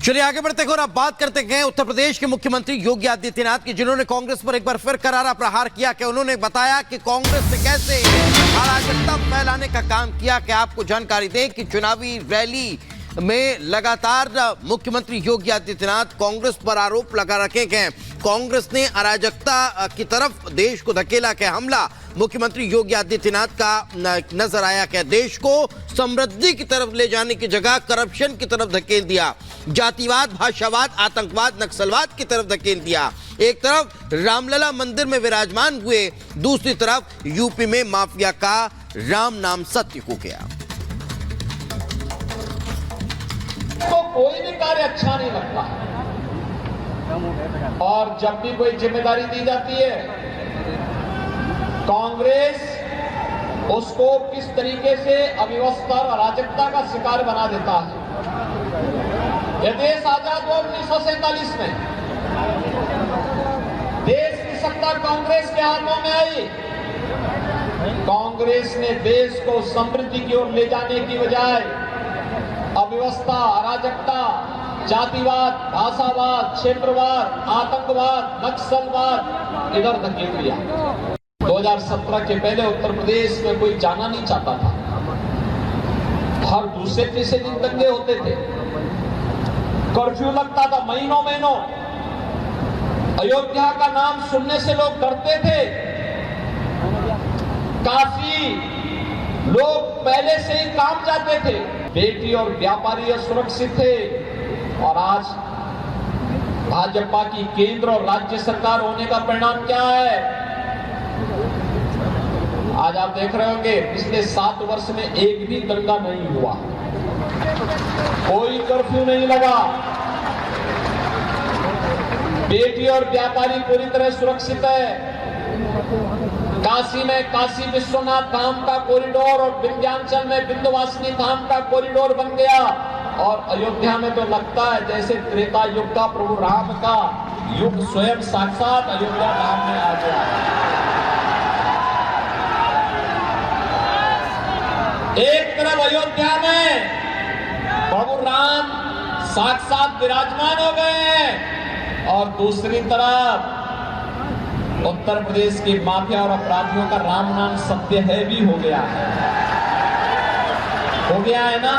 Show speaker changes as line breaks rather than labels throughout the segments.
चलिए आगे बढ़ते हैं और अब बात करते हैं उत्तर प्रदेश के मुख्यमंत्री योगी आदित्यनाथ की, जिन्होंने कांग्रेस पर एक बार फिर करारा प्रहार किया। कि उन्होंने बताया कि कांग्रेस ने कैसे अराजकता फैलाने का काम किया। कि आपको जानकारी दें कि चुनावी रैली में लगातार मुख्यमंत्री योगी आदित्यनाथ कांग्रेस पर आरोप लगा रखे हैं। कांग्रेस ने अराजकता की तरफ देश को धकेला। के हमला मुख्यमंत्री योगी आदित्यनाथ का नजर आया। कि देश को समृद्धि की तरफ ले जाने की जगह करप्शन की तरफ धकेल दिया, जातिवाद, भाषावाद, आतंकवाद, नक्सलवाद की तरफ धकेल दिया। एक तरफ रामलला मंदिर में विराजमान हुए, दूसरी तरफ यूपी में माफिया का राम नाम सत्य हो गया।
तो कोई भी कार्य अच्छा नहीं लगता, और जब भी कोई जिम्मेदारी दी जाती है कांग्रेस उसको किस तरीके से अव्यवस्था और अराजकता का शिकार बना देता है। यह देश आजाद हुआ 1947 में, देश की सत्ता कांग्रेस के हाथों में आई। कांग्रेस ने देश को समृद्धि की ओर ले जाने की बजाय अव्यवस्था, अराजकता, जातिवाद, भाषावाद, क्षेत्रवाद, आतंकवाद, नक्सलवाद इधर धकेल दिया। 2017 के पहले उत्तर प्रदेश में कोई जाना नहीं चाहता था। हर दूसरे तीसरे दिन दंगे होते थे, कर्फ्यू लगता था महीनों महीनों। अयोध्या का नाम सुनने से लोग डरते थे। काफी लोग पहले से ही काम जाते थे। बेटी और व्यापारी सुरक्षित थे। और आज भाजपा की केंद्र और राज्य सरकार होने का परिणाम क्या है? आज आप देख रहे होंगे पिछले 7 वर्ष में एक भी दंगा नहीं हुआ, कोई कर्फ्यू नहीं लगा, बेटी और व्यापारी पूरी तरह सुरक्षित है। काशी में काशी विश्वनाथ धाम का कॉरिडोर और विंध्याचल में विंध्यवासिनी धाम का कॉरिडोर बन गया। और अयोध्या में तो लगता है जैसे त्रेता युग का प्रभु राम का युग स्वयं साक्षात अयोध्या धाम में आ गया। एक तरफ अयोध्या में प्रभु राम साक्षात विराजमान हो गए हैं, और दूसरी तरफ उत्तर प्रदेश के माफिया और अपराधियों का राम नाम सत्य है भी हो गया है ना।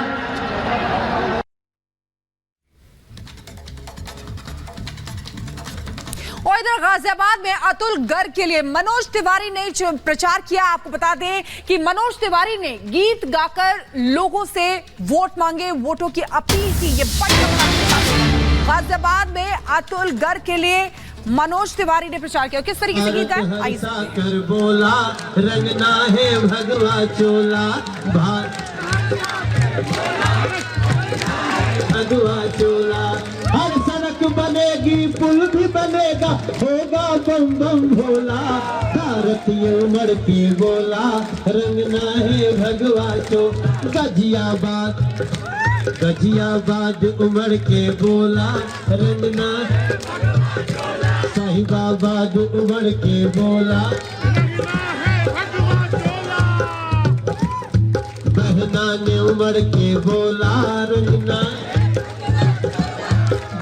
और इधर गाजियाबाद में अतुल गर्ग के लिए मनोज तिवारी ने प्रचार किया। आपको बता दें कि मनोज तिवारी ने गीत गाकर लोगों से वोट मांगे, वोटों की अपील की। ये बड़ी गाजियाबाद में अतुल गर्ग के लिए मनोज तिवारी ने प्रचार किया। किस तरीके से गीत गाया
कर बोला, रंगना है भगवा चोला, भगवा चोला। हर सड़क बनेगी, पुल भी बनेगा, होगा बम बम भोला। भारतीय उमड़ के बोला, रंगना है भगवा चोला। गाजियाबाद गाजियाबाद उमड़ के बोला, रंगना साहिबाबाद उमड़ के बोला, बहना ने उमड़ के बोला, रंगना।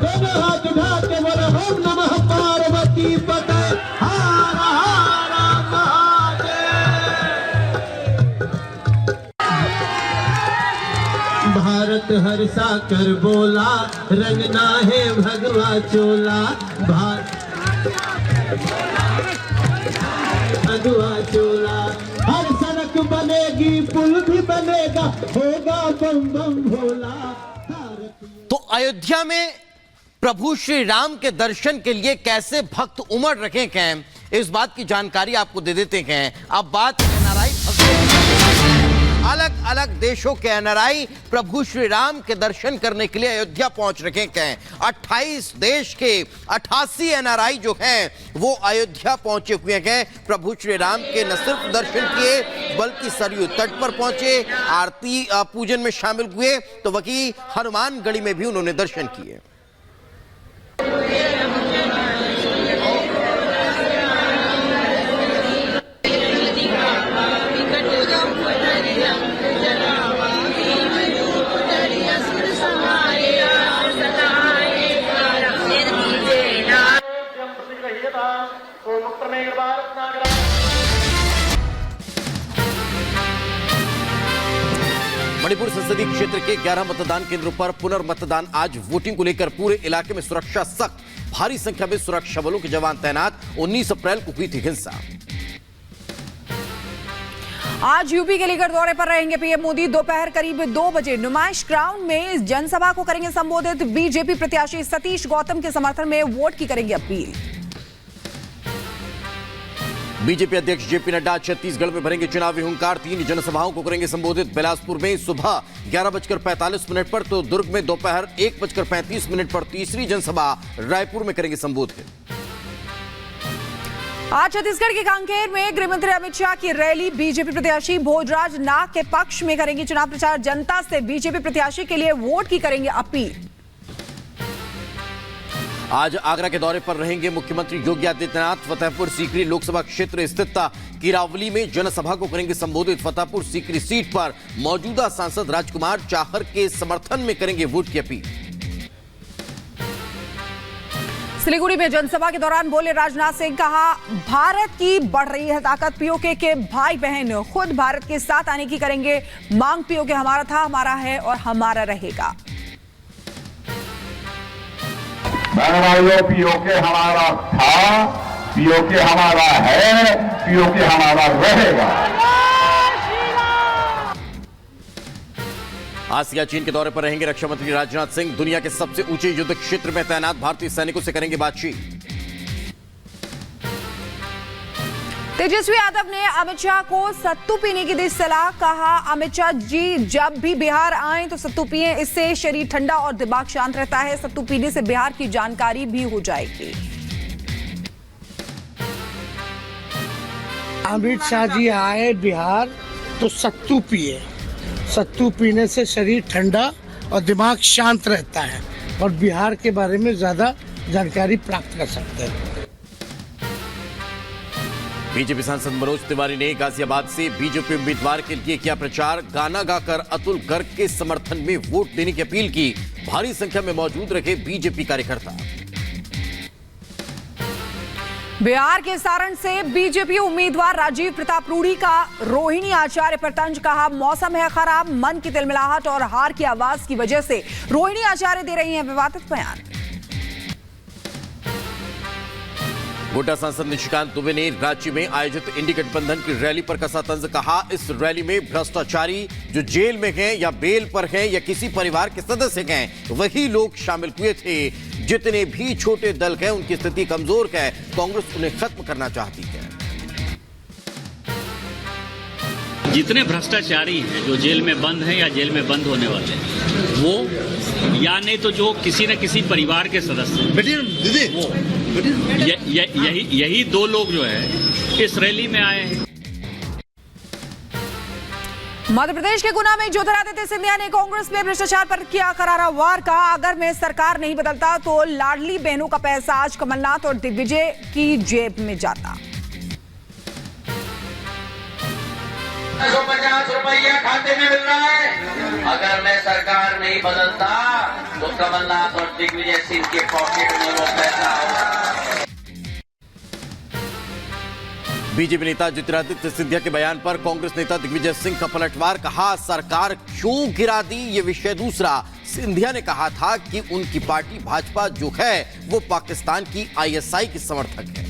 दोनों हाथ उठा के बोले ओम नमः पार्वती पते हर हर महादेव। भारत हर्षा कर बोला, रंगना है भगवा चोला। भगवा चोला। हर सड़क बनेगी, पुल भी बनेगा, होगा बम बम भोला।
तो अयोध्या में प्रभु श्री राम के दर्शन के लिए कैसे भक्त उमड़ रखे हैं, इस बात की जानकारी आपको दे देते हैं। अब बात एनआरआई अलग अलग देशों के एनआरआई प्रभु श्री राम के दर्शन करने के लिए अयोध्या पहुंच रखे हैं। 28 देश के 88 एनआरआई जो हैं वो अयोध्या पहुंचे हुए हैं। प्रभु श्री राम के न सिर्फ दर्शन किए बल्कि सरयू तट पर पहुंचे, आरती पूजन में शामिल हुए, तो वहीं हनुमानगढ़ी में भी उन्होंने दर्शन किए। मणिपुर संसदीय क्षेत्र के 11 मतदान केंद्रों पर पुनर्मतदान आज। वोटिंग को लेकर पूरे इलाके में सुरक्षा सख्त, भारी संख्या में सुरक्षा बलों के जवान तैनात। 19 अप्रैल को हुई थी हिंसा।
आज यूपी के अलीगढ़ दौरे पर रहेंगे पीएम मोदी। दोपहर करीब 2 बजे नुमाइश ग्राउंड में इस जनसभा को करेंगे संबोधित। बीजेपी प्रत्याशी सतीश गौतम के समर्थन में वोट की करेंगे अपील।
बीजेपी अध्यक्ष जेपी नड्डा छत्तीसगढ़ में भरेंगे चुनावी हुंकार। 3 जनसभाओं को करेंगे संबोधित। बिलासपुर में सुबह 11:45 पर तो दुर्ग में दोपहर 1:35 पर तीसरी जनसभा रायपुर में करेंगे संबोधित।
आज छत्तीसगढ़ के कांकेर में गृहमंत्री अमित शाह की रैली। बीजेपी प्रत्याशी भोजराज नाग के पक्ष में करेंगे चुनाव प्रचार। जनता से बीजेपी प्रत्याशी के लिए वोट की करेंगे अपील।
आज आगरा के दौरे पर रहेंगे मुख्यमंत्री योगी आदित्यनाथ। फतेहपुर सीकरी लोकसभा क्षेत्र स्थित किरावली में जनसभा को करेंगे संबोधित। फतेहपुर सीकरी सीट पर मौजूदा सांसद राजकुमार चाहर के समर्थन में करेंगे वोट की अपील।
सिलीगुड़ी में जनसभा के दौरान बोले राजनाथ सिंह, कहा भारत की बढ़ रही है ताकत। पीओके के भाई बहन खुद भारत के साथ आने की करेंगे मांग। पीओके हमारा था, हमारा है और हमारा रहेगा।
पीओके हमारा था, पीओके हमारा है, पीओके हमारा रहेगा।
आज सियाचिन के दौरे पर रहेंगे रक्षा मंत्री राजनाथ सिंह। दुनिया के सबसे ऊंचे युद्ध क्षेत्र में तैनात भारतीय सैनिकों से करेंगे बातचीत।
तेजस्वी यादव ने अमित शाह को सत्तू पीने की दी सलाह। कहा अमित शाह जी जब भी बिहार आए तो सत्तू पिए, इससे शरीर ठंडा और दिमाग शांत रहता है। सत्तू पीने से बिहार की जानकारी भी हो जाएगी।
अमित शाह जी आए बिहार तो सत्तू पिए। सत्तू पीने से शरीर ठंडा और दिमाग शांत रहता है और बिहार के बारे में ज्यादा जानकारी प्राप्त कर सकते हैं।
बीजेपी सांसद मनोज तिवारी ने गाजियाबाद से बीजेपी उम्मीदवार के लिए किया प्रचार। गाना गाकर अतुल गर्ग के समर्थन में वोट देने की अपील की। भारी संख्या में मौजूद रहे बीजेपी कार्यकर्ता।
बिहार के सारण से बीजेपी उम्मीदवार राजीव प्रताप रूडी का रोहिणी आचार्य पर तंज। कहा मौसम है खराब, मन की तिलमिलाहट और हार की आवाज की वजह से रोहिणी आचार्य दे रही हैं विवादित बयान।
गोड्डा सांसद निशिकांत दुबे ने रांची में आयोजित इंडी गठबंधन की रैली पर कसा तंज। कहा इस रैली में भ्रष्टाचारी जो जेल में हैं या बेल पर हैं या किसी परिवार के सदस्य हैं वही लोग शामिल हुए थे। जितने भी छोटे दल हैं उनकी स्थिति कमजोर है। कांग्रेस उन्हें खत्म करना चाहती है।
जितने भ्रष्टाचारी हैं जो जेल में बंद हैं या जेल में बंद होने वाले हैं वो, या नहीं तो जो किसी न किसी परिवार के सदस्य, यही 2 लोग जो है इस रैली में आए हैं।
मध्य प्रदेश के गुना में ज्योतिरादित्य सिंधिया ने कांग्रेस में भ्रष्टाचार पर किया करारा वार। कहा अगर मैं सरकार नहीं बदलता तो लाडली बहनों का पैसा आज कमलनाथ और दिग्विजय की जेब में जाता।
150 रुपया खाते में मिल रहा है। अगर मैं सरकार नहीं बदलता तो कमलनाथ और दिग्विजय सिंह के पॉकेट में वो पैसा होगा।
बीजेपी नेता ज्योतिरादित्य सिंधिया के बयान पर कांग्रेस नेता दिग्विजय सिंह का पलटवार। कहा सरकार क्यों गिरा दी ये विषय दूसरा। सिंधिया ने कहा था कि उनकी पार्टी भाजपा जो है वो पाकिस्तान की आईएसआई की समर्थक है।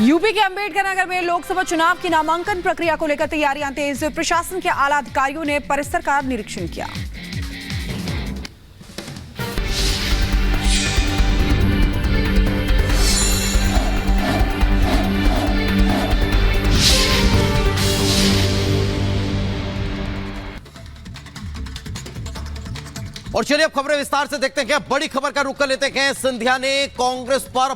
यूपी के अंबेडकर नगर में लोकसभा चुनाव की नामांकन प्रक्रिया को लेकर तैयारियां तेज। प्रशासन के आला अधिकारियों ने परिसर का निरीक्षण किया।
और चलिए अब खबरें विस्तार से देखते हैं। क्या बड़ी खबर का रुख कर लेते हैं। सिंधिया ने कांग्रेस पर